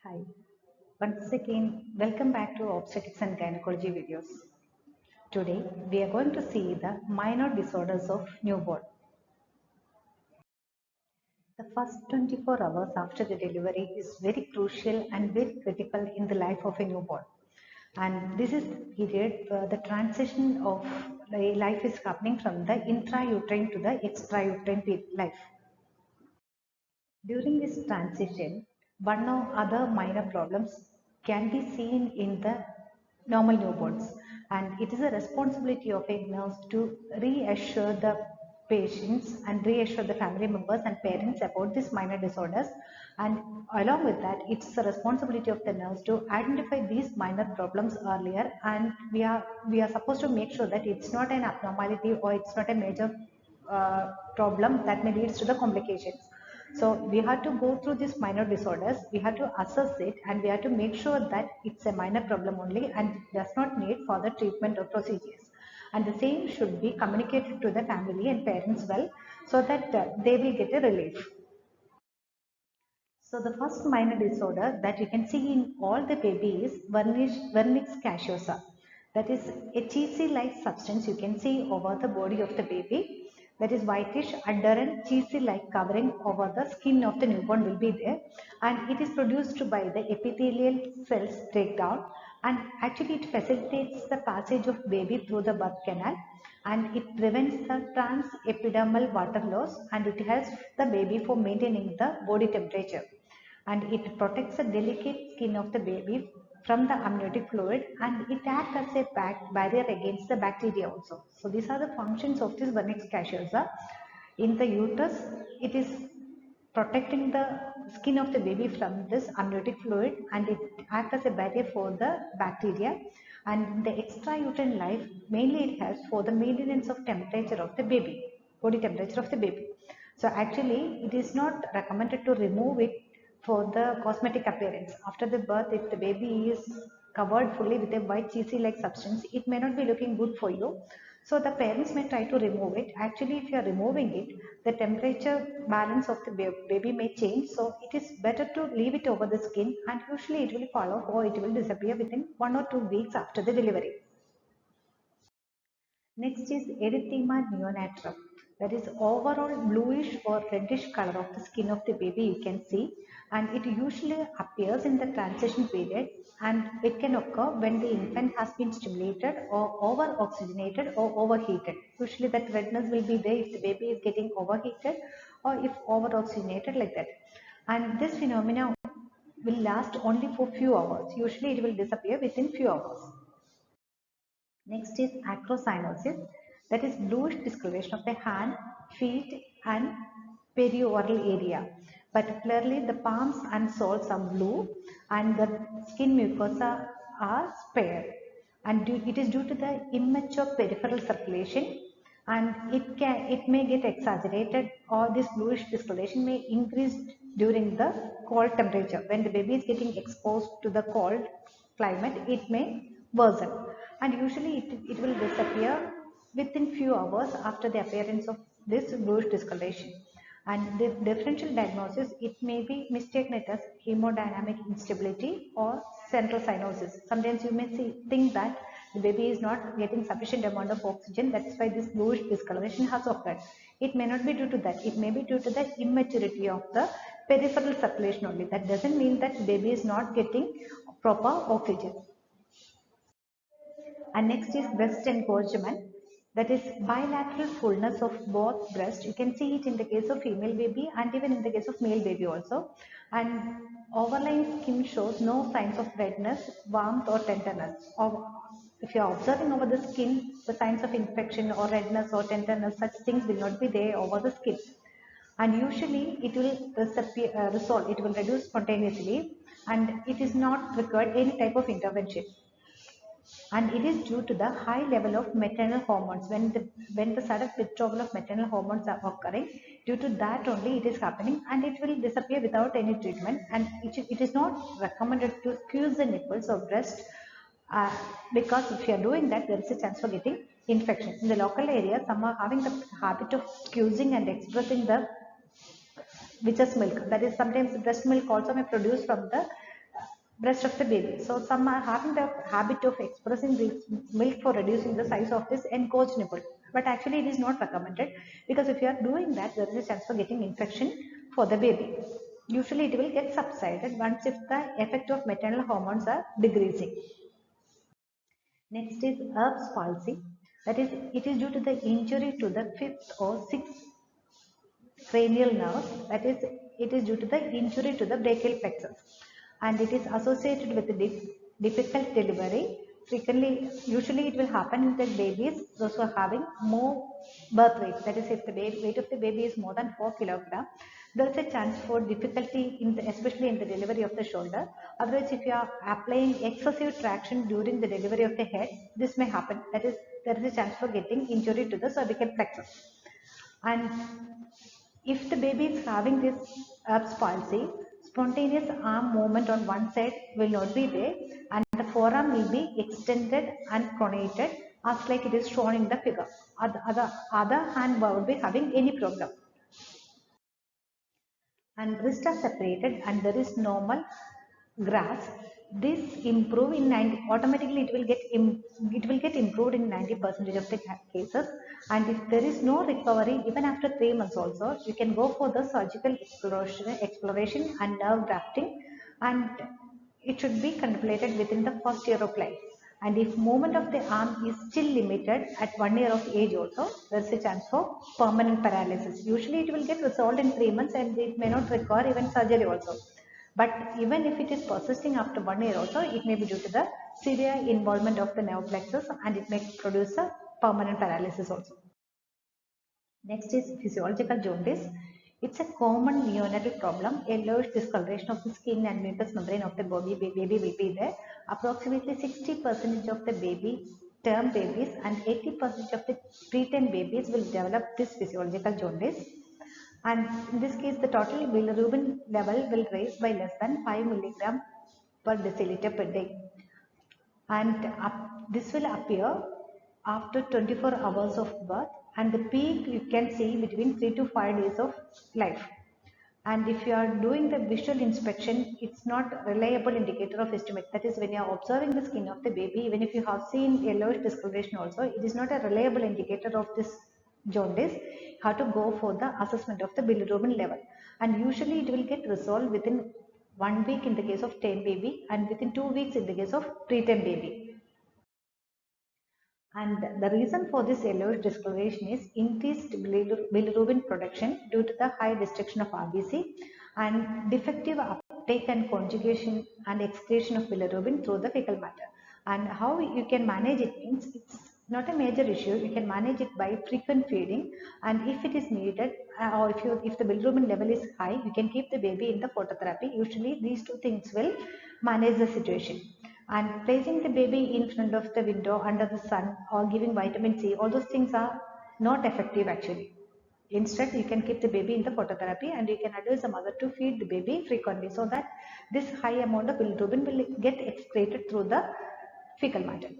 Hi, once again, welcome back to Obstetrics and Gynecology videos. Today, we are going to see the minor disorders of newborn. The first 24 hours after the delivery is very crucial and very critical in the life of a newborn. And this is the period where the transition of life is happening from the intrauterine to the extrauterine life. During this transition, one or other minor problems can be seen in the normal newborns, and it is a responsibility of a nurse to reassure the patients and reassure the family members and parents about these minor disorders. And along with that, it's the responsibility of the nurse to identify these minor problems earlier, and we are supposed to make sure that it's not an abnormality or it's not a major problem that may lead to the complications. So we have to go through these minor disorders, we have to assess it, and we have to make sure that it's a minor problem only and does not need further treatment or procedures. And the same should be communicated to the family and parents well, so that they will get a relief. So the first minor disorder that you can see in all the baby is vernix caseosa. That is a cheesy-like substance you can see over the body of the baby. That is whitish, adherent, cheesy-like covering over the skin of the newborn will be there, and it is produced by the epithelial cells breakdown, and actually it facilitates the passage of baby through the birth canal, and it prevents the transepidermal water loss, and it helps the baby for maintaining the body temperature, and it protects the delicate skin of the baby from the amniotic fluid, and it acts as a barrier against the bacteria also. So these are the functions of this vernix caseosa. In the uterus, it is protecting the skin of the baby from this amniotic fluid, and it acts as a barrier for the bacteria. And in the extrauterine life, mainly it helps for the maintenance of temperature of the baby, body temperature of the baby. So actually it is not recommended to remove it for the cosmetic appearance. After the birth, if the baby is covered fully with a white cheesy like substance, it may not be looking good for you. So the parents may try to remove it. Actually, if you are removing it, the temperature balance of the baby may change. So it is better to leave it over the skin, and usually it will fall off or it will disappear within 1 or 2 weeks after the delivery. Next is erythema neonatal. That is overall bluish or reddish color of the skin of the baby you can see, and it usually appears in the transition period, and it can occur when the infant has been stimulated or over oxygenated or overheated. Usually that redness will be there if the baby is getting overheated or if over oxygenated like that. And this phenomena will last only for few hours. Usually it will disappear within few hours. Next is acrocyanosis, that is bluish discoloration of the hand, feet and perioral area. Particularly the palms and soles are blue, and the skin mucosa are spared. And it is due to the immature peripheral circulation, and it may get exaggerated, or this bluish discoloration may increase during the cold temperature. When the baby is getting exposed to the cold climate, it may worsen, and usually it will disappear within few hours after the appearance of this bluish discoloration. And the differential diagnosis, it may be mistaken as hemodynamic instability or central cyanosis. Sometimes you may think that the baby is not getting sufficient amount of oxygen, that's why this bluish discoloration has occurred. It may not be due to that, it may be due to the immaturity of the peripheral circulation only. That doesn't mean that the baby is not getting proper oxygen. And next is breast engorgement, that is bilateral fullness of both breast. You can see it in the case of female baby and even in the case of male baby also. And overlying skin shows no signs of redness, warmth or tenderness. Or if you are observing over the skin the signs of infection or redness or tenderness, such things will not be there over the skin. And usually it will resolve, it will reduce spontaneously, and it is not required any type of intervention, and it is due to the high level of maternal hormones. When the sudden withdrawal of maternal hormones are occurring, due to that only it is happening, and it will disappear without any treatment. And it is not recommended to squeeze the nipples or breast, uh, because if you are doing that, there is a chance for getting infection in the local area. Some are having the habit of squeezing and expressing the witch's milk. That is, sometimes breast milk also may produce from the breast of the baby. So some are having the habit of expressing this milk for reducing the size of this engorged nipple. But actually it is not recommended, because if you are doing that, there is a chance for getting infection for the baby. Usually it will get subsided once if the effect of maternal hormones are decreasing. Next is Erb's palsy. That is, it is due to the injury to the fifth or sixth cranial nerve. That is, it is due to the injury to the brachial plexus, and it is associated with the difficult delivery. Frequently, usually it will happen in the babies those who are having more birth weight. That is, if the weight of the baby is more than 4 kilograms, there is a chance for difficulty in the, especially in the delivery of the shoulder. Otherwise, if you are applying excessive traction during the delivery of the head, this may happen. That is, there is a chance for getting injury to the cervical plexus. And if the baby is having this Erb's palsy, spontaneous arm movement on one side will not be there, and the forearm will be extended and pronated as like it is shown in the figure. Other hand would be having any problem. And wrist are separated and there is normal grass. This improve in 90, automatically it will get improved in 90% of the cases. And if there is no recovery even after 3 months also, you can go for the surgical exploration and nerve grafting, and it should be contemplated within the first year of life. And if movement of the arm is still limited at 1 year of age also, there is a chance for permanent paralysis. Usually it will get resolved in 3 months and it may not require even surgery also. But even if it is persisting after 1 year also, it may be due to the severe involvement of the nerve plexus and it may produce a permanent paralysis also. Next is physiological jaundice. It's a common neonatal problem. A yellowish discoloration of the skin and mucous membrane of the baby will be there. Approximately 60% of the baby term babies and 80% of the preterm babies will develop this physiological jaundice. And in this case, the total bilirubin level will rise by less than 5 milligram per deciliter per day, and this will appear after 24 hours of birth, and the peak you can see between 3 to 5 days of life. And if you are doing the visual inspection, it's not a reliable indicator of estimate. That is, when you are observing the skin of the baby, even if you have seen yellowish discoloration also, it is not a reliable indicator of this jaundice. You have to go for the assessment of the bilirubin level, and usually it will get resolved within 1 week in the case of teen baby and within 2 weeks in the case of preterm baby. And the reason for this yellowish discoloration is increased bilirubin production due to the high destruction of RBC and defective uptake and conjugation and excretion of bilirubin through the fecal matter. And how you can manage it means it's not a major issue. You can manage it by frequent feeding, and if it is needed, or if the bilirubin level is high, you can keep the baby in the phototherapy. Usually these two things will manage the situation. And placing the baby in front of the window under the sun or giving vitamin C, all those things are not effective actually. Instead, you can keep the baby in the phototherapy, and you can advise the mother to feed the baby frequently so that this high amount of bilirubin will get excreted through the fecal matter.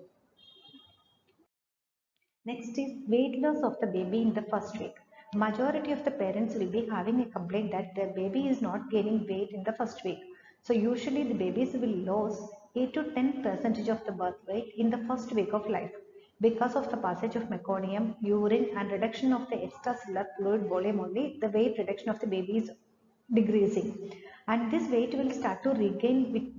Next is weight loss of the baby in the first week. Majority of the parents will be having a complaint that their baby is not gaining weight in the first week. So usually the babies will lose 8 to 10% of the birth weight in the first week of life. Because of the passage of meconium, urine and reduction of the extracellular fluid volume only, the weight reduction of the baby is decreasing, and this weight will start to regain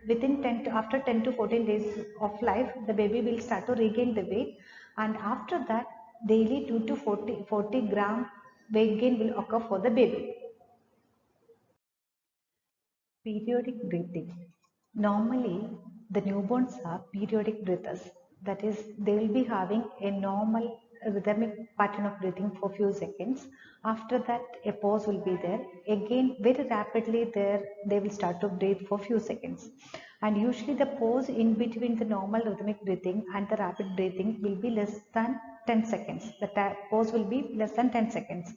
within 10 to, after 10 to 14 days of life. The baby will start to regain the weight, and after that daily 2 to 40 gram weight gain will occur for the baby. Periodic breathing. Normally the newborns are periodic breathers. That is, they will be having a normal rhythmic pattern of breathing for few seconds. After that a pause will be there. Again very rapidly there they will start to breathe for few seconds, and usually the pause in between the normal rhythmic breathing and the rapid breathing will be less than 10 seconds. The pause will be less than 10 seconds,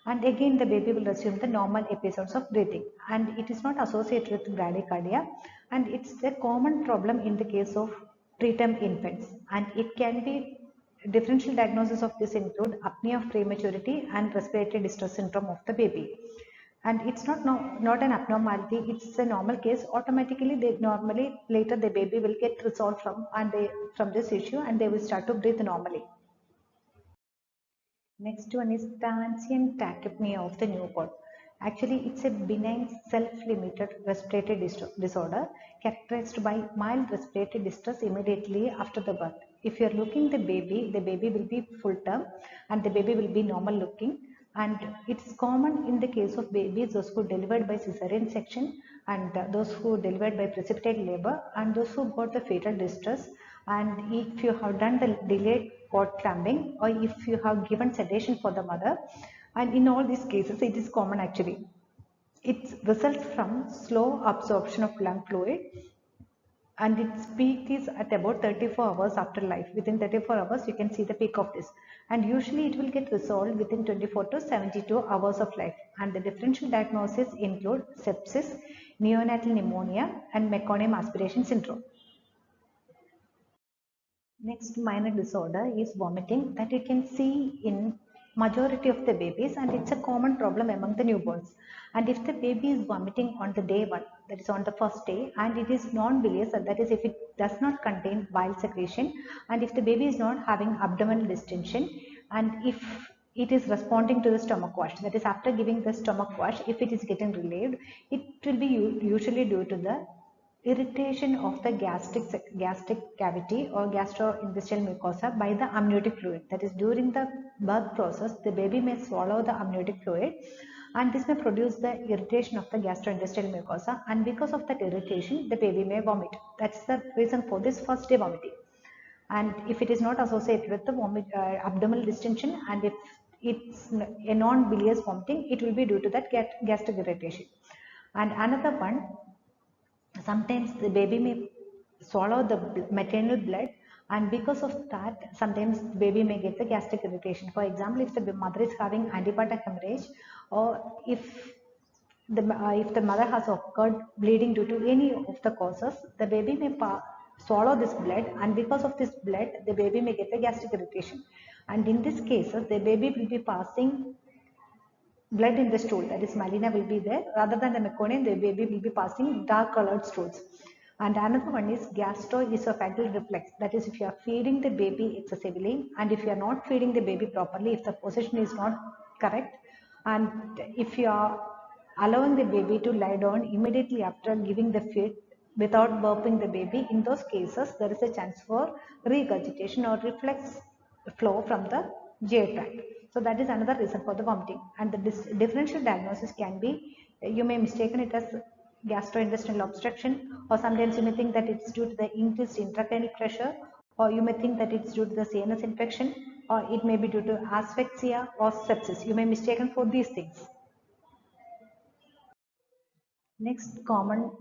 and again the baby will resume the normal episodes of breathing, and it is not associated with bradycardia, and it's a common problem in the case of preterm infants, and it can be differential diagnosis of this include apnea of prematurity and respiratory distress syndrome of the baby. and it's not an abnormality, it's a normal case. Automatically they normally later the baby will get resolved from this issue, and they will start to breathe normally. Next one is transient tachypnea of the newborn. Actually, it's a benign self-limited respiratory disorder characterized by mild respiratory distress immediately after the birth. If you are looking the baby will be full term and the baby will be normal looking. And it's common in the case of babies, those who delivered by cesarean section, and those who delivered by precipitate labor, and those who got the fetal distress. And if you have done the delayed cord clamping, or if you have given sedation for the mother, and in all these cases it is common actually. It results from slow absorption of lung fluid, and its peak is at about 34 hours after life. Within 34 hours you can see the peak of this, and usually it will get resolved within 24 to 72 hours of life. And the differential diagnoses include sepsis, neonatal pneumonia, and meconium aspiration syndrome. Next minor disorder is vomiting, that you can see in majority of the babies, and it's a common problem among the newborns. And if the baby is vomiting on the day one, that is on the first day, and it is non-bilious, that is if it does not contain bile secretion, and if the baby is not having abdominal distension, and if it is responding to the stomach wash, that is after giving the stomach wash, if it is getting relieved, it will be usually due to the irritation of the gastric cavity or gastrointestinal mucosa by the amniotic fluid. That is, during the birth process, the baby may swallow the amniotic fluid, and this may produce the irritation of the gastrointestinal mucosa, and because of that irritation, the baby may vomit. That's the reason for this first day vomiting. And if it is not associated with the abdominal distension, and if it's a non-bilious vomiting, it will be due to that gastric irritation. And another one, sometimes the baby may swallow the maternal blood, and because of that sometimes the baby may get the gastric irritation. For example, if the mother is having antepartum hemorrhage, or if the mother has occurred bleeding due to any of the causes, the baby may swallow this blood, and because of this blood the baby may get the gastric irritation. And in this case the baby will be passing blood in the stool, that is melena will be there, rather than the meconium the baby will be passing dark colored stools. And another one is gastroesophageal reflex, that is if you are feeding the baby excessively, and if you are not feeding the baby properly, if the position is not correct, and if you are allowing the baby to lie down immediately after giving the feed without burping the baby, in those cases there is a chance for regurgitation or reflex flow from the GI tract. So that is another reason for the vomiting. And the differential diagnosis can be, you may mistaken it as gastrointestinal obstruction, or sometimes you may think that it's due to the increased intracranial pressure, or you may think that it's due to the CNS infection, or it may be due to asphyxia or sepsis. You may mistaken for these things. Next common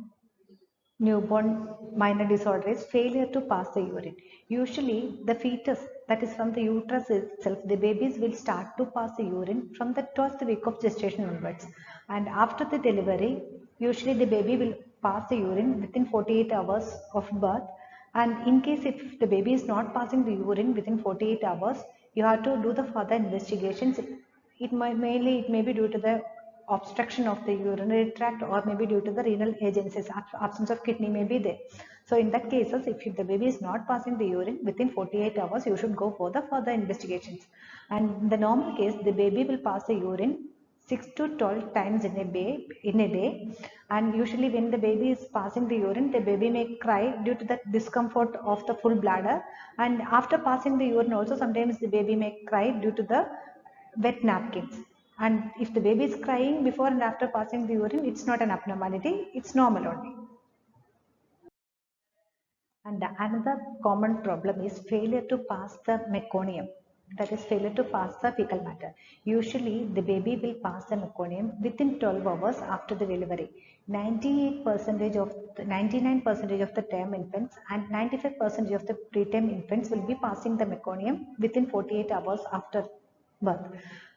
newborn minor disorder is failure to pass the urine. Usually the fetus, that is from the uterus itself, the babies will start to pass the urine from the 12th week of gestation onwards. And after the delivery, usually the baby will pass the urine within 48 hours of birth. And in case if the baby is not passing the urine within 48 hours, you have to do the further investigations. It may be due to the obstruction of the urinary tract, or maybe due to the renal agencies, absence of kidney may be there. So in that cases, if the baby is not passing the urine within 48 hours, you should go for the further investigations. And in the normal case, the baby will pass the urine 6 to 12 times in a day, and usually when the baby is passing the urine, the baby may cry due to the discomfort of the full bladder, and after passing the urine also sometimes the baby may cry due to the wet napkins. And if the baby is crying before and after passing the urine, it's not an abnormality, it's normal only. And another common problem is failure to pass the meconium, that is failure to pass the fecal matter. Usually the baby will pass the meconium within 12 hours after the delivery. 98% of 99% of the term infants and 95% of the preterm infants will be passing the meconium within 48 hours after birth.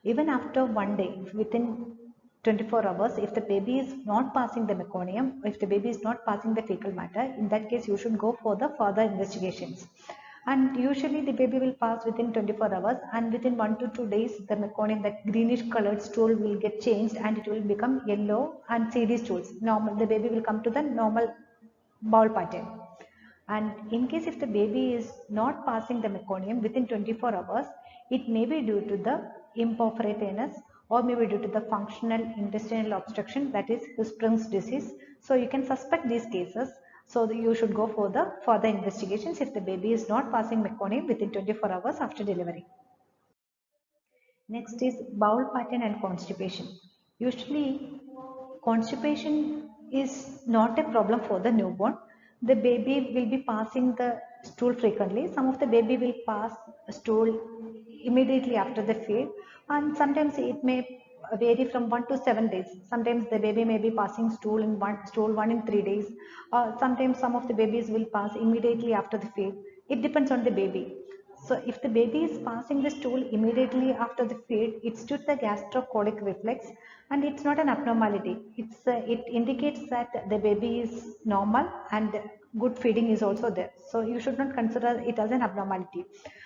Even after one day, within 24 hours, if the baby is not passing the meconium, if the baby is not passing the fecal matter, in that case you should go for the further investigations. and usually the baby will pass within 24 hours, and within 1 to 2 days the meconium, that greenish colored stool, will get changed and it will become yellow and seedy stools. Normal, the baby will come to the normal ball pattern. And in case if the baby is not passing the meconium within 24 hours, it may be due to the imperforate anus or maybe due to the functional intestinal obstruction, that is Hirschsprung's disease. So you can suspect these cases. So you should go for the further investigations if the baby is not passing meconium within 24 hours after delivery. Next is bowel pattern and constipation. Usually, constipation is not a problem for the newborn. The baby will be passing the stool frequently. Some of the baby will pass stool immediately after the feed, and sometimes it may vary from 1 to 7 days. Sometimes the baby may be passing stool one in 3 days. Sometimes some of the babies will pass immediately after the feed. It depends on the baby. So if the baby is passing the stool immediately after the feed, it's due to the gastrocolic reflex, and it's not an abnormality. It indicates that the baby is normal and good feeding is also there. So you should not consider it as an abnormality.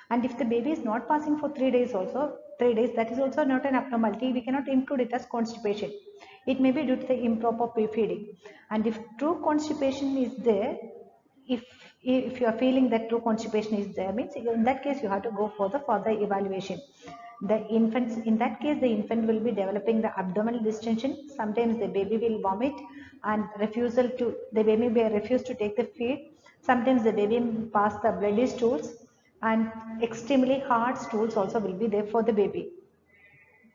And if the baby is not passing for 3 days also, 3 days, that is also not an abnormality. We cannot include it as constipation. It may be due to the improper feeding. And if true constipation is there, if if you are feeling that true constipation is there, means in that case you have to go for the further evaluation. The infants, in that case the infant will be developing the abdominal distension. Sometimes the baby will vomit and the baby may refuse to take the feed. Sometimes the baby pass the bloody stools, and extremely hard stools also will be there for the baby.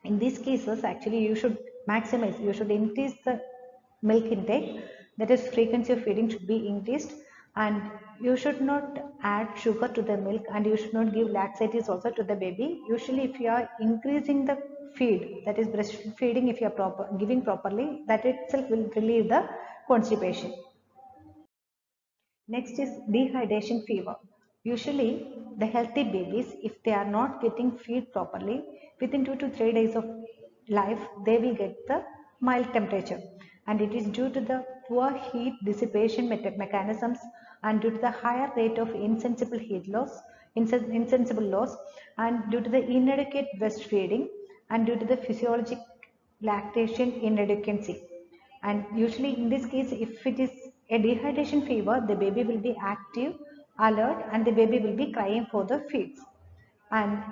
In these cases, actually you should increase the milk intake, that is frequency of feeding should be increased, and you should not add sugar to the milk, and you should not give laxatives also to the baby. Usually if you are increasing the feed, that is breastfeeding, if you are giving properly, that itself will relieve the constipation. Next is dehydration fever. Usually, the healthy babies, if they are not getting feed properly, within 2 to 3 days of life, they will get the mild temperature. And it is due to the poor heat dissipation mechanisms, and due to the higher rate of insensible heat loss, insensible loss, and due to the inadequate breastfeeding, and due to the physiologic lactation inadequacy. And usually in this case, if it is a dehydration fever, the baby will be active, alert, and the baby will be crying for the feeds. And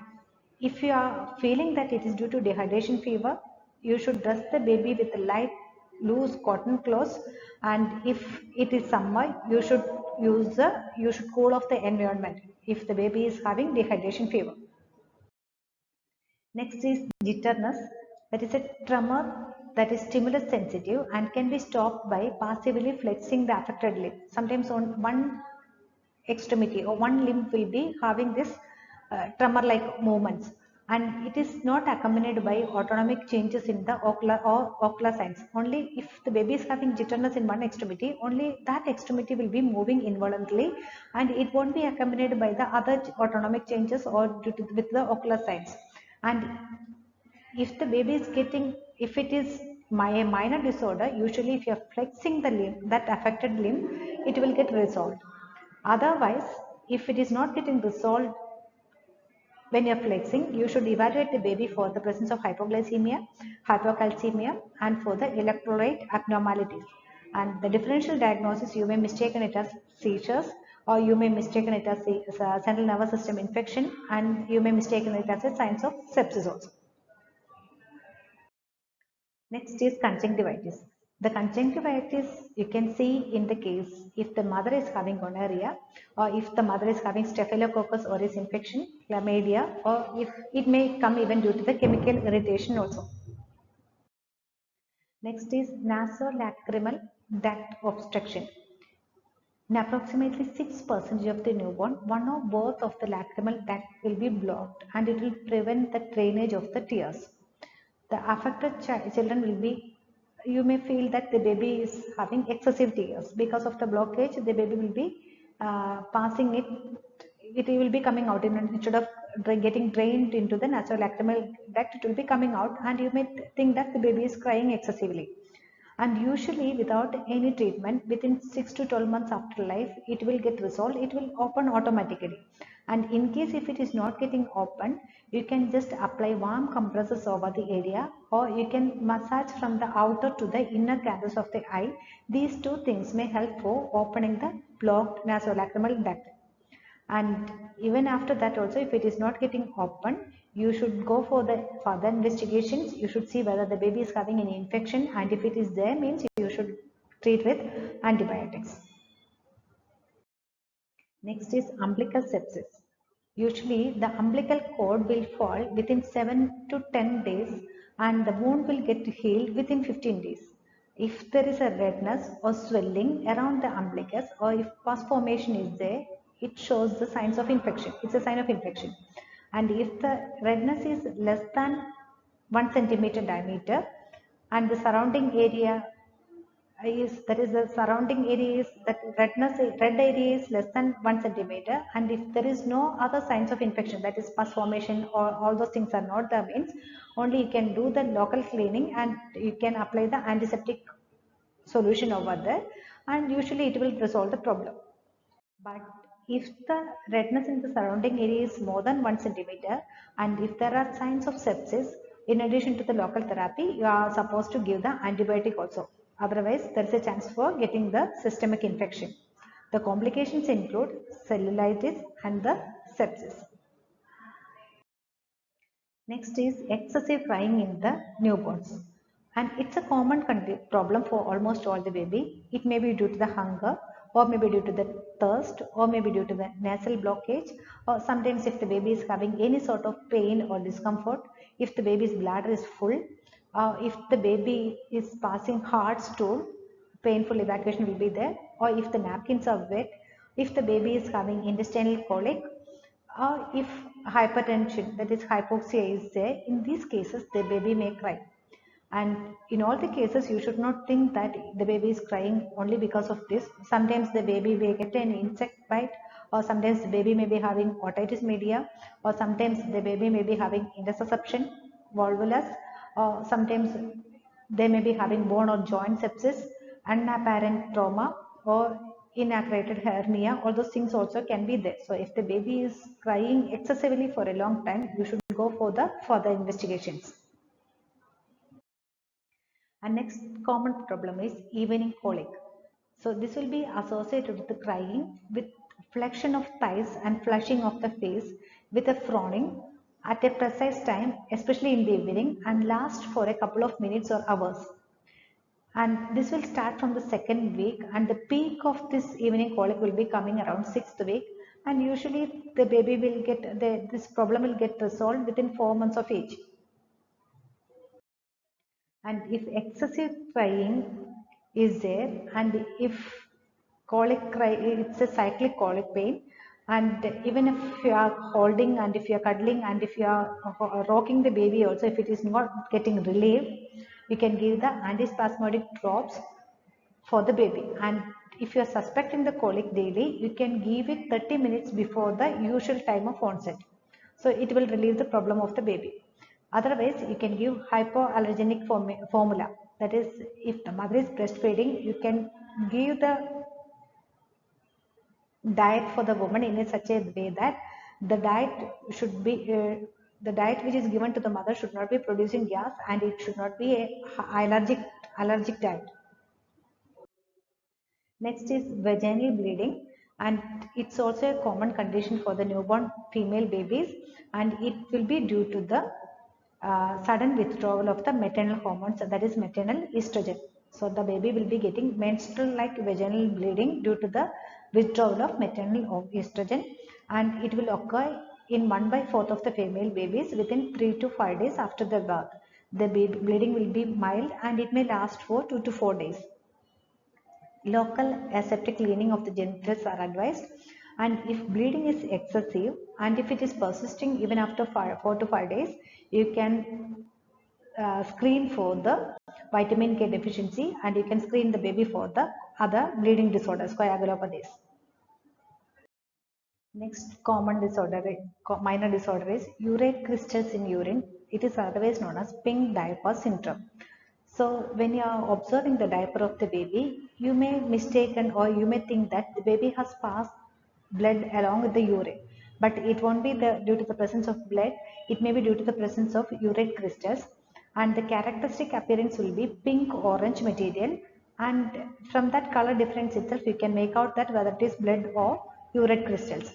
if you are feeling that it is due to dehydration fever, you should dress the baby with light, loose cotton clothes. And if it is summer, you should cool off the environment if the baby is having dehydration fever. Next is jitterness, that is a tremor that is stimulus sensitive and can be stopped by passively flexing the affected limb. Sometimes on one extremity or one limb will be having this tremor like movements, and it is not accompanied by autonomic changes in the ocular signs. Only if the baby is having jitterness in one extremity, only that extremity will be moving involuntarily, and it won't be accompanied by the other autonomic changes or due to with the ocular signs. And if the baby is getting, if it is a minor disorder, usually if you are flexing the limb, that affected limb, it will get resolved. Otherwise, if it is not getting resolved when you are flexing, you should evaluate the baby for the presence of hypoglycemia, hypocalcemia, and for the electrolyte abnormalities. And the differential diagnosis, you may mistaken it as seizures, or you may mistaken it as a central nervous system infection, and you may mistaken it as a signs of sepsis also. Next is conjunctivitis. The conjunctivitis you can see in the case if the mother is having gonorrhea, or if the mother is having staphylococcus aureus infection, chlamydia, or if it may come even due to the chemical irritation also. Next is nasolacrimal duct obstruction. In approximately 6% of the newborn, one or both of the lacrimal duct will be blocked, and it will prevent the drainage of the tears. The affected children will be, you may feel that the baby is having excessive tears because of the blockage. The baby will be passing it will be coming out instead of getting drained into the nasolacrimal duct, it will be coming out, and you may think that the baby is crying excessively. And usually without any treatment, within 6 to 12 months after life, it will get resolved, it will open automatically. And in case if it is not getting open, you can just apply warm compresses over the area, or you can massage from the outer to the inner canthus of the eye. These two things may help for opening the blocked nasolacrimal duct. And even after that also, if it is not getting open, you should go for the further investigations. You should see whether the baby is having any infection, and if it is there, means you should treat with antibiotics. Next is umbilical sepsis. Usually the umbilical cord will fall within 7 to 10 days, and the wound will get healed within 15 days. If there is a redness or swelling around the umbilicus, or if pus formation is there, it shows the signs of infection. It's a sign of infection. And if the redness is less than 1 centimeter diameter, and the surrounding area is, that is the surrounding area is, that redness, red area is less than 1 centimeter, and if there is no other signs of infection, that is pus formation or all those things are not there, means only you can do the local cleaning and you can apply the antiseptic solution over there, and usually it will resolve the problem. But if the redness in the surrounding area is more than 1 centimeter, and if there are signs of sepsis, in addition to the local therapy, you are supposed to give the antibiotic also. Otherwise, there is a chance for getting the systemic infection. The complications include cellulitis and the sepsis. Next is excessive crying in the newborns. And it's a common problem for almost all the baby. It may be due to the hunger, or maybe due to the thirst, or maybe due to the nasal blockage, or sometimes if the baby is having any sort of pain or discomfort, if the baby's bladder is full, if the baby is passing hard stool, painful evacuation will be there, or if the napkins are wet, if the baby is having intestinal colic, or if hypertension, that is hypoxia, is there. In these cases the baby may cry, and in all the cases you should not think that the baby is crying only because of this. Sometimes the baby may get an insect bite, or sometimes the baby may be having otitis media, or sometimes the baby may be having intussusception volvulus, or sometimes they may be having bone or joint sepsis, unapparent trauma, or inaccurated hernia. All those things also can be there. So if the baby is crying excessively for a long time, you should go for the further investigations. And next common problem is evening colic. So this will be associated with the crying, with flexion of thighs and flushing of the face, with a frowning at a precise time, especially in the evening, and last for a couple of minutes or hours. And this will start from the second week, and the peak of this evening colic will be coming around 6th week, and usually the baby will get this problem will get resolved within 4 months of age. And if excessive crying is there, and if colic cry, it's a cyclic colic pain, and even if you are holding, and if you are cuddling, and if you are rocking the baby also, if it is not getting relieved, you can give the antispasmodic drops for the baby. And if you are suspecting the colic daily, you can give it 30 minutes before the usual time of onset, so it will relieve the problem of the baby. Otherwise, you can give hypoallergenic formula. That is, if the mother is breastfeeding, you can give the diet for the woman in such a way that the diet should be the diet which is given to the mother should not be producing gas, and it should not be a allergic diet. Next is vaginal bleeding, and it's also a common condition for the newborn female babies, and it will be due to the sudden withdrawal of the maternal hormones, that is maternal estrogen. So the baby will be getting menstrual like vaginal bleeding due to the withdrawal of maternal estrogen, and it will occur in 1/4 of the female babies within 3 to 5 days after the birth. The bleeding will be mild, and it may last for 2 to 4 days. Local aseptic cleaning of the genitals are advised, and if bleeding is excessive and if it is persisting even after 4 to 5 days, you can screen for the vitamin K deficiency, and you can screen the baby for the other bleeding disorders, coagulopathies. Next common disorder, minor disorder, is urate crystals in urine. It is otherwise known as pink diaper syndrome. So when you are observing the diaper of the baby, you may mistaken or you may think that the baby has passed blood along with the urine. But it won't be due to the presence of blood, it may be due to the presence of urate crystals. And the characteristic appearance will be pink orange material. And from that color difference itself, you can make out that whether it is blood or urate crystals,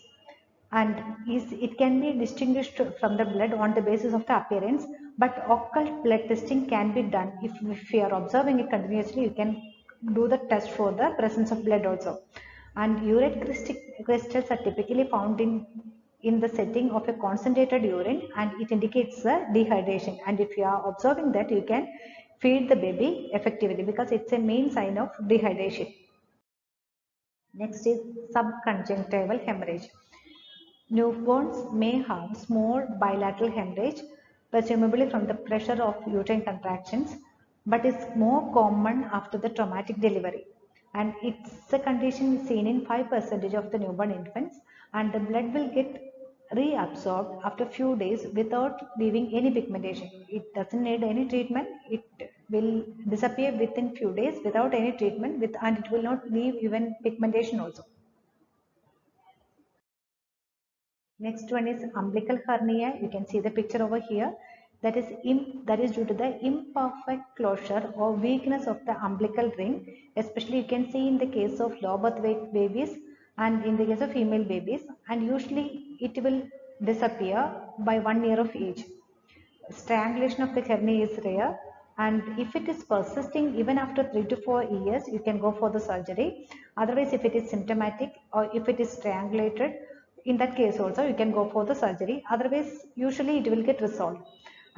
and it can be distinguished from the blood on the basis of the appearance, but occult blood testing can be done. If you are observing it continuously, you can do the test for the presence of blood also. And urate crystals are typically found in the setting of a concentrated urine, and it indicates the dehydration. And if you are observing that, you can feed the baby effectively because it's a main sign of dehydration. Next is subconjunctival hemorrhage. Newborns may have small bilateral hemorrhage, presumably from the pressure of uterine contractions, but is more common after the traumatic delivery. And it's a condition seen in 5% of the newborn infants, and the blood will get reabsorbed after a few days without leaving any pigmentation. It doesn't need any treatment. It will disappear within few days without any treatment, and it will not leave even pigmentation also. Next one is umbilical hernia. You can see the picture over here. That is due to the imperfect closure or weakness of the umbilical ring. Especially you can see in the case of low birth weight babies and in the case of female babies. And usually it will disappear by 1 year of age. Strangulation of the hernia is rare, and if it is persisting even after 3 to 4 years, you can go for the surgery. Otherwise, if it is symptomatic or if it is strangulated, in that case also you can go for the surgery. Otherwise, usually it will get resolved.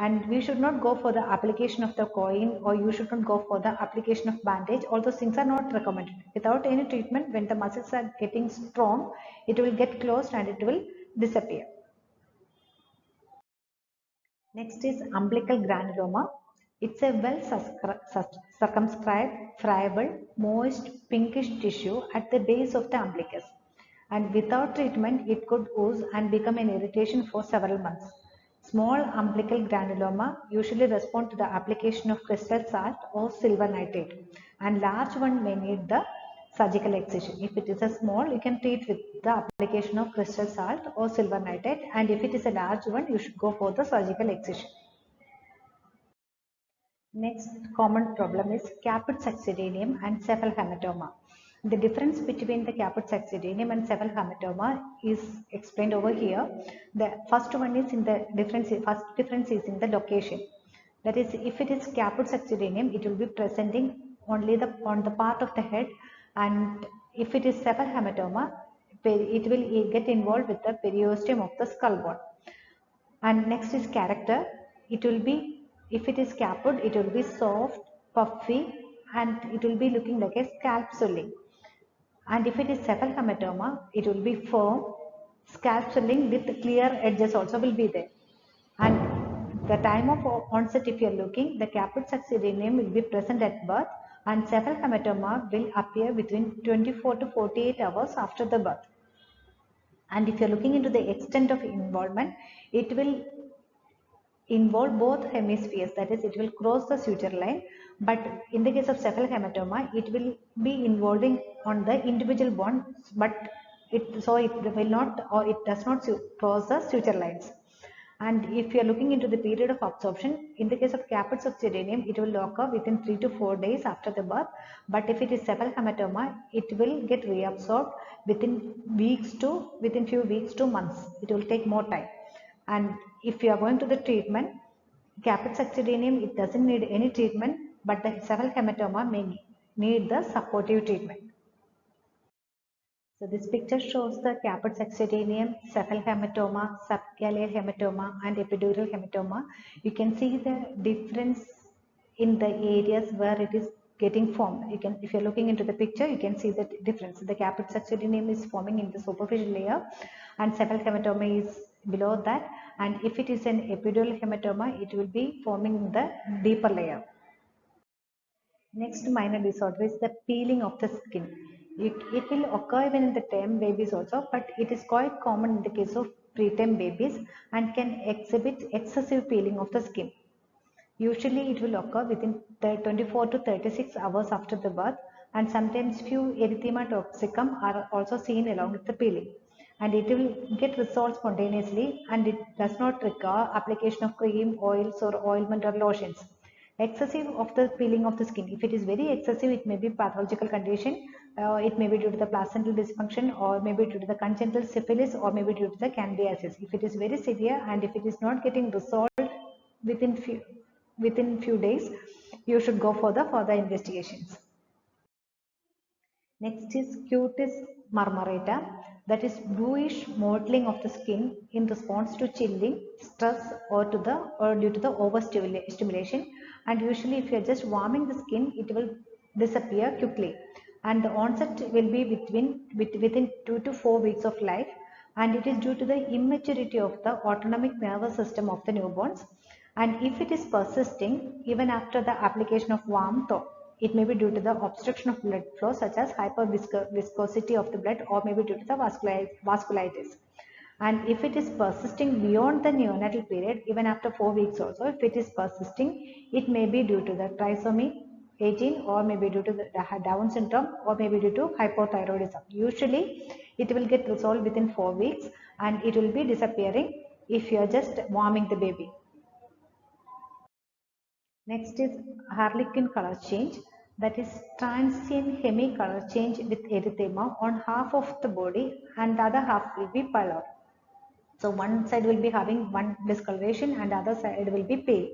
And we should not go for the application of the coin, or you should not go for the application of bandage. All those things are not recommended. Without any treatment, when the muscles are getting strong, it will get closed and it will disappear. Next is umbilical granuloma. It's a well circumscribed, friable, moist, pinkish tissue at the base of the umbilicus. And without treatment, it could ooze and become an irritation for several months. Small umbilical granuloma usually respond to the application of crystal salt or silver nitrate, and large one may need the surgical excision. If it is a small, you can treat with the application of crystal salt or silver nitrate, and if it is a large one, you should go for the surgical excision. Next common problem is caput succedaneum and cephalhematoma. The difference between the caput succedaneum and cephalhematoma is explained over here. The first one is in the difference. First difference is in the location. That is, if it is caput succedaneum, it will be presenting only on the part of the head, and if it is cephalhematoma, it will get involved with the periosteum of the skull bone. And next is character. It will be, if it is caput, it will be soft, puffy, and it will be looking like a scalp swelling. And if it is cephalhematoma, it will be firm, scalp swelling with clear edges also will be there. And the time of onset, if you are looking, the caput succedaneum will be present at birth, and cephalhematoma will appear between 24 to 48 hours after the birth. And if you are looking into the extent of involvement, it will involve both hemispheres, that is, it will cross the suture line. But in the case of cephalhematoma, it will be involving on the individual bone, but it will not, or it does not cross the suture lines. And if you are looking into the period of absorption, in the case of caput succedaneum, it will occur within 3 to 4 days after the birth. But if it is cephalhematoma, it will get reabsorbed within few weeks to months. It will take more time. And if you are going to the treatment, caput succedaneum, it doesn't need any treatment, but the cephalhematoma may need the supportive treatment. So this picture shows the caput succedaneum, cephalhematoma, subgaleal hematoma, and epidural hematoma. You can see the difference in the areas where it is getting formed. If you're looking into the picture, you can see the difference. The caput succedaneum is forming in the superficial layer, and cephalhematoma is below that. And if it is an epidural hematoma, it will be forming in the deeper layer. Next minor disorder is the peeling of the skin. It will occur even in the term babies also, but it is quite common in the case of preterm babies and can exhibit excessive peeling of the skin. Usually it will occur within 24 to 36 hours after the birth, and sometimes few erythema toxicum are also seen along with the peeling. And it will get resolved spontaneously, and it does not require application of cream, oils or ointment or lotions. Excessive of the peeling of the skin. If it is very excessive, it may be pathological condition. It may be due to the placental dysfunction, or maybe due to the congenital syphilis, or maybe due to the candidiasis. If it is very severe and if it is not getting resolved within few days, you should go for the further investigations. Next is cutis marmorata, that is bluish mottling of the skin in response to chilling, stress, or due to the overstimulation. And usually, if you are just warming the skin, it will disappear quickly. And the onset will be within 2 to 4 weeks of life. And it is due to the immaturity of the autonomic nervous system of the newborns. And if it is persisting even after the application of warmth, it may be due to the obstruction of blood flow such as hyperviscosity of the blood, or maybe due to the vasculitis. And if it is persisting beyond the neonatal period, even after 4 weeks also, if it is persisting, it may be due to the trisomy 18, or maybe due to the Down syndrome, or maybe due to hypothyroidism. Usually it will get resolved within 4 weeks, and it will be disappearing if you are just warming the baby. Next is harlequin color change, that is transient hemi color change with erythema on half of the body, and the other half will be pallor. So one side will be having one discoloration and the other side will be pale.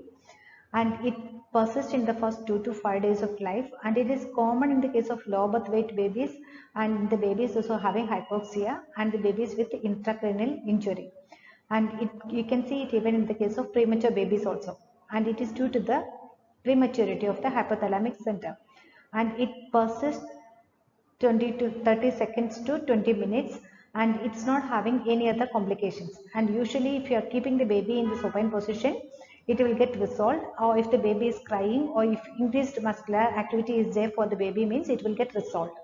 And it persists in the first 2 to 5 days of life, and it is common in the case of low birth weight babies, and the babies also having hypoxia, and the babies with intracranial injury. And you can see it even in the case of premature babies also, and it is due to the prematurity of the hypothalamic center, and it persists 20 to 30 seconds to 20 minutes, and it's not having any other complications. And usually if you are keeping the baby in the supine position, it will get resolved, or if the baby is crying, or if increased muscular activity is there for the baby, means it will get resolved.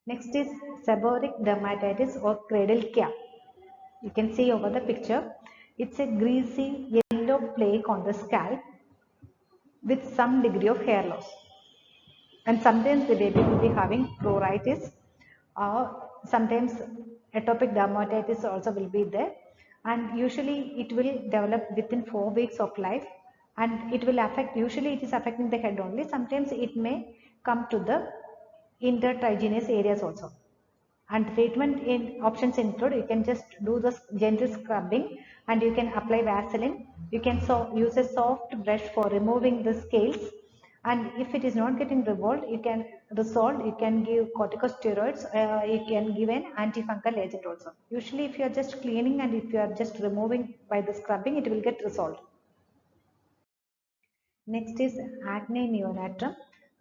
Next is seborrheic dermatitis or cradle cap. You can see over the picture, it's a greasy yellow plaque on the scalp with some degree of hair loss. And sometimes the baby will be having pruritus, or sometimes atopic dermatitis also will be there. And usually it will develop within 4 weeks of life, and it will affect, usually it is affecting the head only. Sometimes it may come to the intertriginous areas also. And treatment options include, you can just do the gentle scrubbing, and you can apply Vaseline. You can use a soft brush for removing the scales, and if it is not getting resolved, you can give corticosteroids, you can give an antifungal agent also. Usually if you are just cleaning and if you are just removing by the scrubbing, it will get resolved. Next is acne neonatum,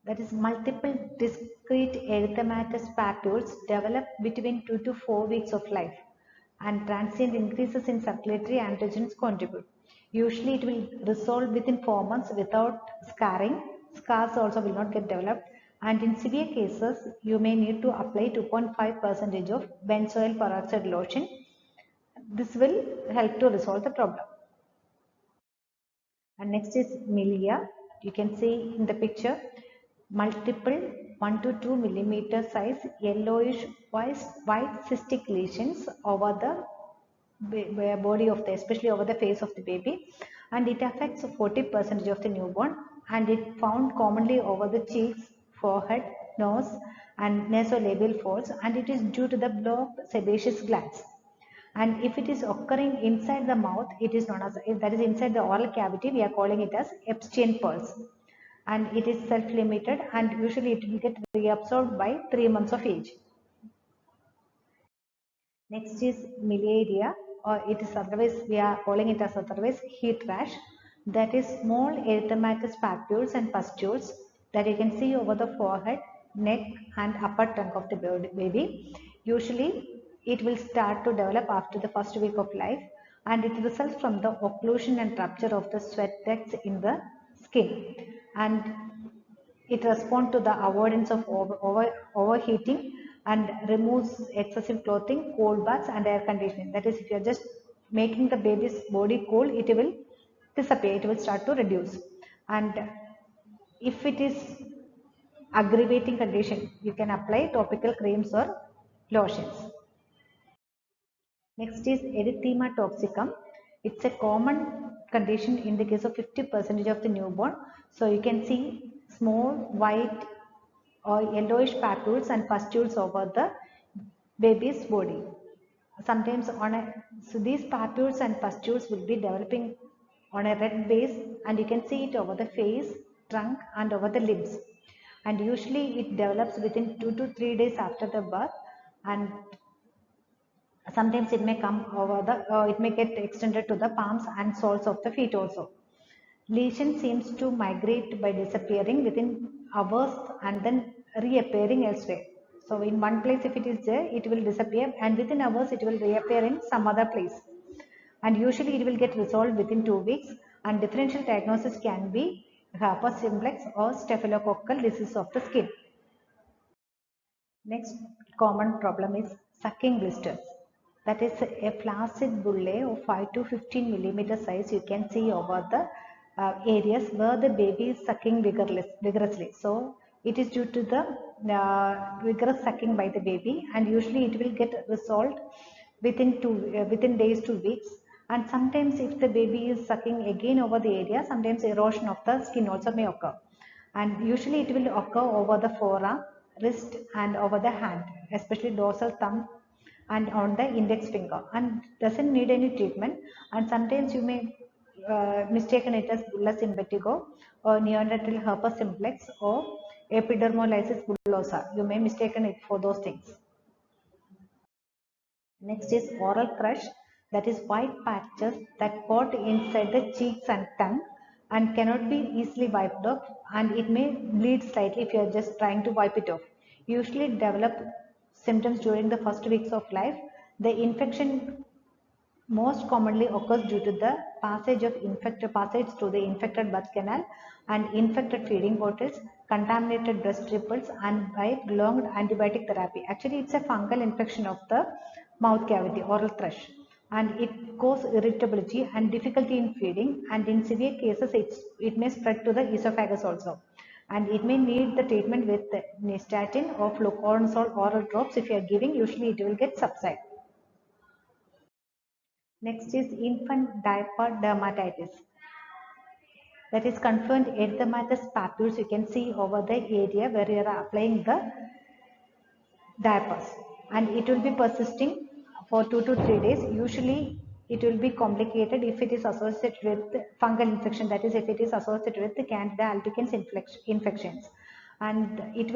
that is multiple discrete erythematous papules develop between 2 to 4 weeks of life, and transient increases in circulatory androgens contribute. Usually it will resolve within 4 months without scarring. Scars also will not get developed, and in severe cases you may need to apply 2.5% of benzoyl peroxide lotion. This will help to resolve the problem. And next is milia. You can see in the picture multiple 1 to 2 millimeter size yellowish white cystic lesions over the body of the, especially over the face of the baby, and it affects 40% of the newborn, and it found commonly over the cheeks, forehead, nose, and nasolabial folds, and it is due to the blocked sebaceous glands. And if it is occurring inside the mouth, it is known as, if that is inside the oral cavity, we are calling it as Epstein pulse, and it is self-limited, and usually it will get reabsorbed by 3 months of age. Next is miliaria, or it is otherwise, we are calling it as otherwise heat rash, that is small erythematous papules and pustules that you can see over the forehead, neck, and upper trunk of the baby. Usually it will start to develop after the first week of life, and it results from the occlusion and rupture of the sweat ducts in the skin, and it responds to the avoidance of overheating, and removes excessive clothing, cold baths, and air conditioning. That is, if you are just making the baby's body cool, it will disappear, it will start to reduce. And if it is aggravating condition, you can apply topical creams or lotions. Next is erythema toxicum. It's a common condition in the case of 50% of the newborn. So you can see small white or yellowish papules and pustules over the baby's body. Sometimes so these papules and pustules will be developing on a red base, and you can see it over the face, trunk and over the limbs. And usually it develops within 2 to 3 days after the birth, and sometimes it may come over the it may get extended to the palms and soles of the feet also. Lesion seems to migrate by disappearing within hours and then reappearing elsewhere. So in one place if it is there, it will disappear, and within hours it will reappear in some other place, and usually it will get resolved within 2 weeks. And differential diagnosis can be herpes simplex or staphylococcal disease of the skin. Next common problem is sucking blisters. That is a flaccid bullae of 5 to 15 millimeter size. You can see over the areas where the baby is sucking vigorously. So it is due to the vigorous sucking by the baby, and usually it will get resolved within days to weeks. And sometimes if the baby is sucking again over the area, sometimes erosion of the skin also may occur, and usually it will occur over the forearm, wrist and over the hand, especially dorsal thumb and on the index finger, and doesn't need any treatment. And sometimes you may mistaken it as bullous impetigo or neonatal herpes simplex or epidermolysis bullosa. You may mistaken it for those things. Next is oral thrush, that is white patches that got inside the cheeks and tongue and cannot be easily wiped off, and it may bleed slightly if you are just trying to wipe it off. Usually develop symptoms during the first weeks of life. The infection most commonly occurs due to the passage through the infected birth canal and infected feeding bottles, contaminated breast nipples, and by prolonged antibiotic therapy. Actually, it's a fungal infection of the mouth cavity, oral thrush, and it causes irritability and difficulty in feeding. And in severe cases, it may spread to the esophagus also. And it may need the treatment with nystatin or fluconazole oral drops. If you are giving, usually it will get subside. Next is infant diaper dermatitis. That is confirmed erythematous papules. You can see over the area where you are applying the diapers, and it will be persisting for 2 to 3 days. Usually it will be complicated if it is associated with fungal infection, that is if it is associated with the Candida albicans infections, and it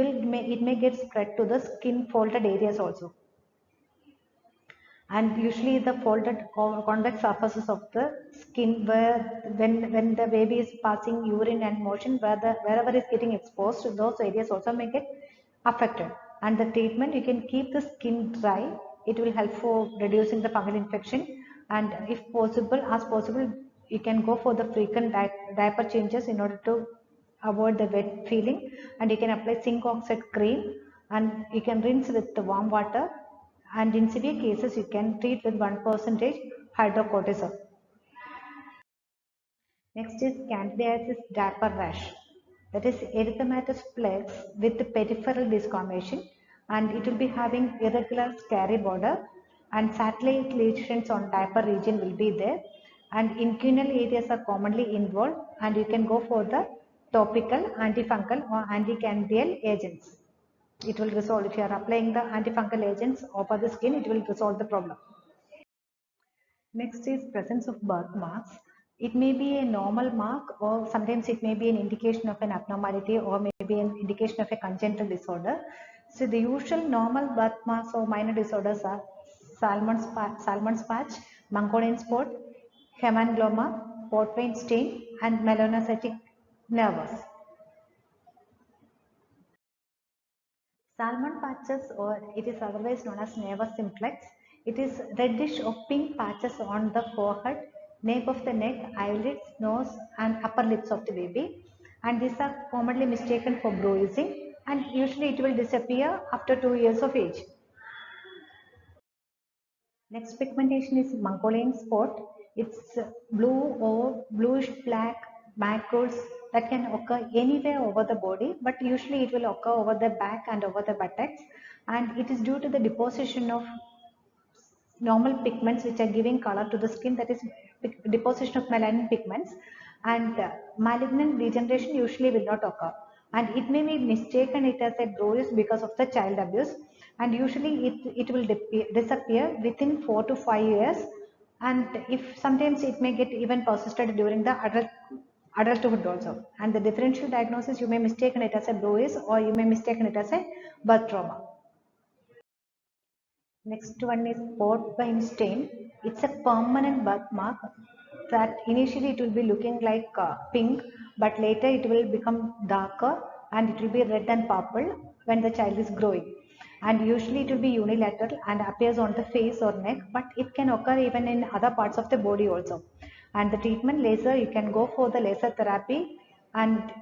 may get spread to the skin folded areas also. And usually the folded convex surfaces of the skin, where when the baby is passing urine and motion, wherever is getting exposed, those areas also may get affected. And the treatment, you can keep the skin dry. It will help for reducing the fungal infection, and if possible, as possible, you can go for the frequent diaper changes in order to avoid the wet feeling. And you can apply zinc oxide cream, and you can rinse with the warm water, and in severe cases you can treat with 1% hydrocortisone. Next is candidiasis diaper rash. That is erythematous plaques with peripheral discoloration, and it will be having irregular scary border, and satellite lesions on diaper region will be there, and inguinal areas are commonly involved, and you can go for the topical antifungal or anticandidial agents. It will resolve. If you are applying the antifungal agents over the skin, it will resolve the problem. Next is presence of birthmarks. It may be a normal mark, or sometimes it may be an indication of an abnormality, or maybe an indication of a congenital disorder. So the usual normal birthmarks or minor disorders are Salmon's patch, Mongolian spot, hemangioma, port vein stain, and melanocytic nevus. Salmon patches, or it is otherwise known as nevus simplex. It is reddish or pink patches on the forehead, nape of the neck, eyelids, nose, and upper lips of the baby. And these are commonly mistaken for bruising, and usually it will disappear after 2 years of age. Next pigmentation is Mongolian spot. It's blue or bluish black macros that can occur anywhere over the body, but usually it will occur over the back and over the buttocks, and it is due to the deposition of normal pigments which are giving color to the skin, that is deposition of melanin pigments, and malignant degeneration usually will not occur, and it may be mistaken it as a bruise because of the child abuse, and usually it will disappear within 4 to 5 years, and if sometimes it may get even persisted during the adulthood also, and the differential diagnosis you may mistaken it as a bruise or you may mistaken it as a birth trauma. Next one is spot vein stain. It's a permanent birthmark that initially it will be looking like pink, but later it will become darker and it will be red and purple when the child is growing. And usually it will be unilateral and appears on the face or neck, but it can occur even in other parts of the body also. And the treatment laser, you can go for the laser therapy, and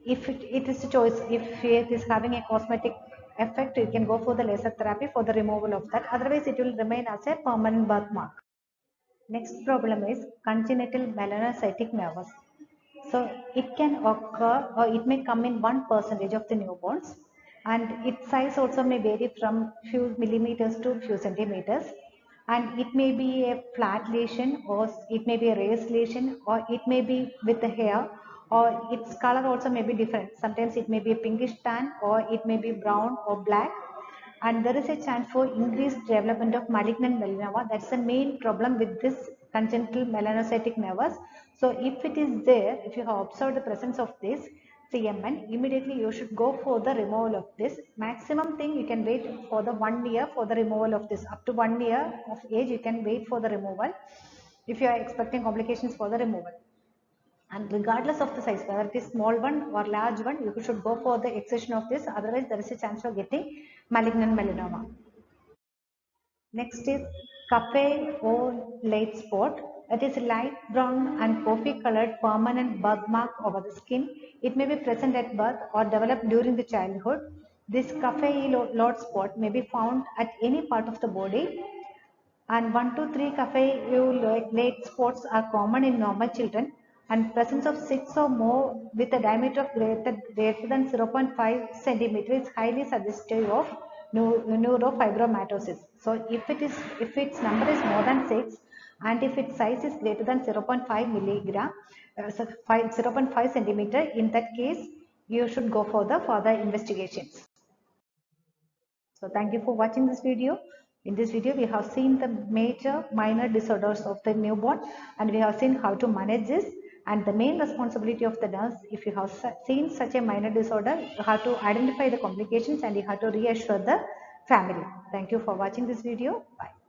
if it is a choice, if it is having a cosmetic effect, you can go for the laser therapy for the removal of that, otherwise it will remain as a permanent birthmark. Next problem is congenital melanocytic nervous. So it can occur or it may come in 1% of the newborns, and its size also may vary from few millimeters to few centimeters, and it may be a flat lesion or it may be a raised lesion or it may be with the hair, or its color also may be different. Sometimes it may be a pinkish tan or it may be brown or black, and there is a chance for increased development of malignant melanoma. That's the main problem with this congenital melanocytic nevus. So if it is there, if you have observed the presence of this CMN, immediately you should go for the removal of this. Maximum thing you can wait for the 1 year for the removal of this. Up to 1 year of age you can wait for the removal if you are expecting complications for the removal. And regardless of the size, whether it is small one or large one, you should go for the excision of this, otherwise there is a chance of getting malignant melanoma. Next is cafe or late spot. That is light brown and coffee colored permanent birthmark over the skin. It may be present at birth or developed during the childhood. This cafe lot spot may be found at any part of the body, and 1 to 3 cafe late spots are common in normal children, and presence of 6 or more with a diameter of greater than 0.5 centimeter is highly suggestive of neurofibromatosis. So if its number is more than 6 and if its size is greater than 0.5 milligram, 0.5 centimeter, in that case you should go for the further investigations. So thank you for watching this video. In this video, we have seen the major minor disorders of the newborn, and we have seen how to manage this. And the main responsibility of the nurse, if you have seen such a minor disorder, you have to identify the complications and you have to reassure the family. Thank you for watching this video. Bye.